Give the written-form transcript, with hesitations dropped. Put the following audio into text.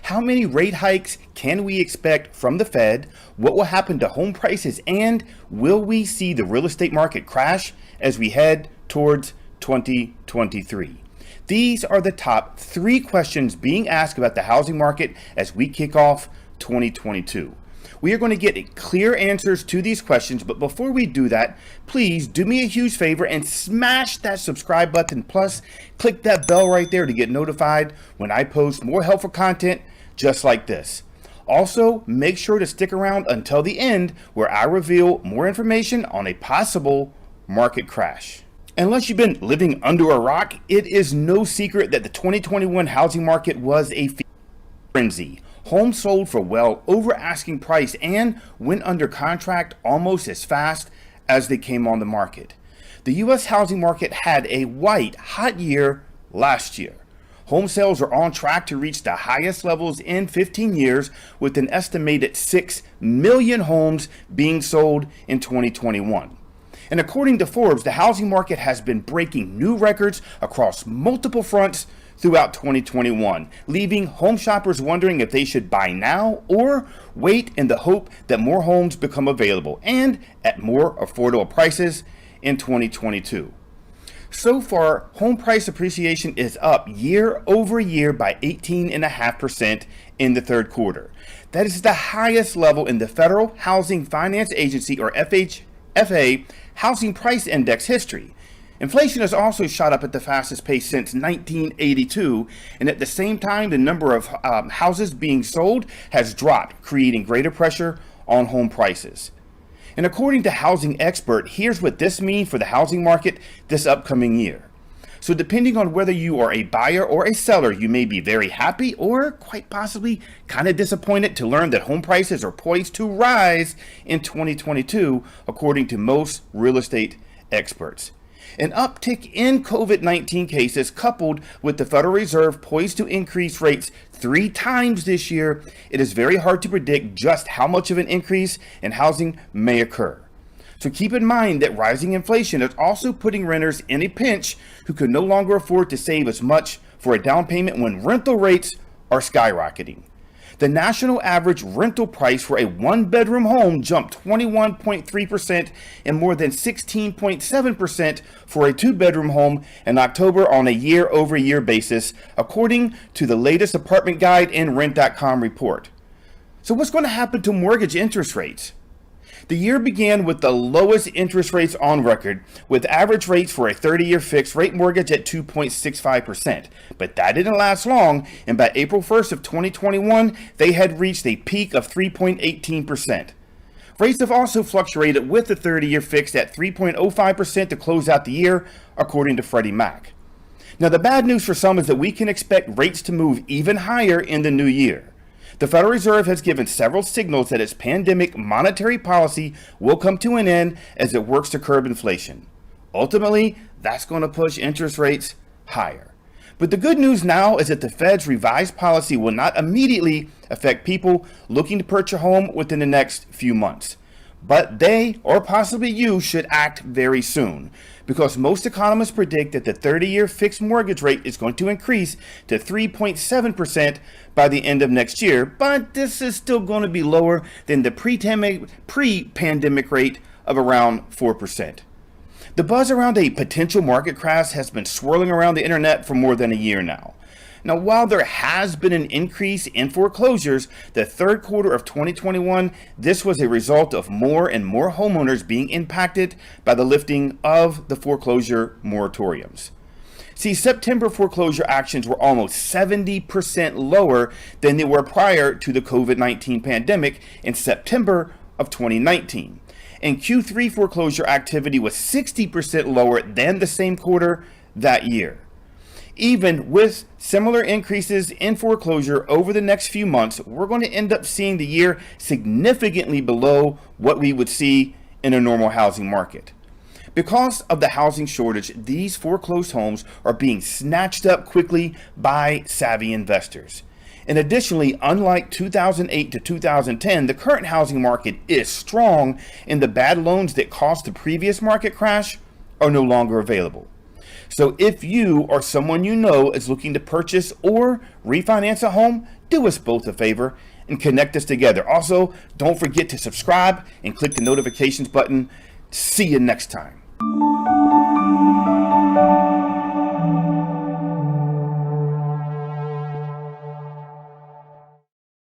How many rate hikes can we expect from the Fed? What will happen to home prices? And will we see the real estate market crash as we head towards 2023? These are the top 3 questions being asked about the housing market as we kick off 2022. We are going to get clear answers to these questions, but before we do that, please do me a huge favor and smash that subscribe button. Plus, click that bell right there to get notified when I post more helpful content just like this. Also, make sure to stick around until the end where I reveal more information on a possible market crash. Unless you've been living under a rock, it is no secret that the 2021 housing market was a frenzy. Homes sold for well over asking price and went under contract almost as fast as they came on the market. The U.S. housing market had a white hot year last year. Home sales are on track to reach the highest levels in 15 years, with an estimated 6 million homes being sold in 2021. And according to Forbes, the housing market has been breaking new records across multiple fronts throughout 2021, leaving home shoppers wondering if they should buy now or wait in the hope that more homes become available and at more affordable prices in 2022. So far, home price appreciation is up year over year by 18.5% in the third quarter. That is the highest level in the Federal Housing Finance Agency, or FHFA, housing price index history. Inflation has also shot up at the fastest pace since 1982, and at the same time, the number of houses being sold has dropped, creating greater pressure on home prices. And according to Housing Expert, here's what this means for the housing market this upcoming year. So depending on whether you are a buyer or a seller, you may be very happy or quite possibly kind of disappointed to learn that home prices are poised to rise in 2022, according to most real estate experts. An uptick in COVID-19 cases, coupled with the Federal Reserve poised to increase rates 3 times this year, it is very hard to predict just how much of an increase in housing may occur. So keep in mind that rising inflation is also putting renters in a pinch who can no longer afford to save as much for a down payment when rental rates are skyrocketing. The national average rental price for a 1-bedroom home jumped 21.3% and more than 16.7% for a 2-bedroom home in October on a year-over-year basis, according to the latest apartment guide and Rent.com report. So what's going to happen to mortgage interest rates? The year began with the lowest interest rates on record, with average rates for a 30-year fixed rate mortgage at 2.65%. But that didn't last long, and by April 1st of 2021, they had reached a peak of 3.18%. Rates have also fluctuated, with the 30-year fixed at 3.05% to close out the year, according to Freddie Mac. Now, the bad news for some is that we can expect rates to move even higher in the new year. The Federal Reserve has given several signals that its pandemic monetary policy will come to an end as it works to curb inflation. Ultimately, that's going to push interest rates higher. But the good news now is that the Fed's revised policy will not immediately affect people looking to purchase a home within the next few months. But they, or possibly you, should act very soon, because most economists predict that the 30-year fixed mortgage rate is going to increase to 3.7% by the end of next year, but this is still going to be lower than the pre-pandemic rate of around 4%. The buzz around a potential market crash has been swirling around the internet for more than a year now. Now, while there has been an increase in foreclosures, the third quarter of 2021, this was a result of more and more homeowners being impacted by the lifting of the foreclosure moratoriums. See, September foreclosure actions were almost 70% lower than they were prior to the COVID-19 pandemic in September of 2019. And Q3 foreclosure activity was 60% lower than the same quarter that year. Even with similar increases in foreclosure over the next few months, we're going to end up seeing the year significantly below what we would see in a normal housing market. Because of the housing shortage, these foreclosed homes are being snatched up quickly by savvy investors. And additionally, unlike 2008 to 2010, the current housing market is strong, and the bad loans that caused the previous market crash are no longer available. So if you or someone you know is looking to purchase or refinance a home, do us both a favor and connect us together. Also, don't forget to subscribe and click the notifications button. See you next time.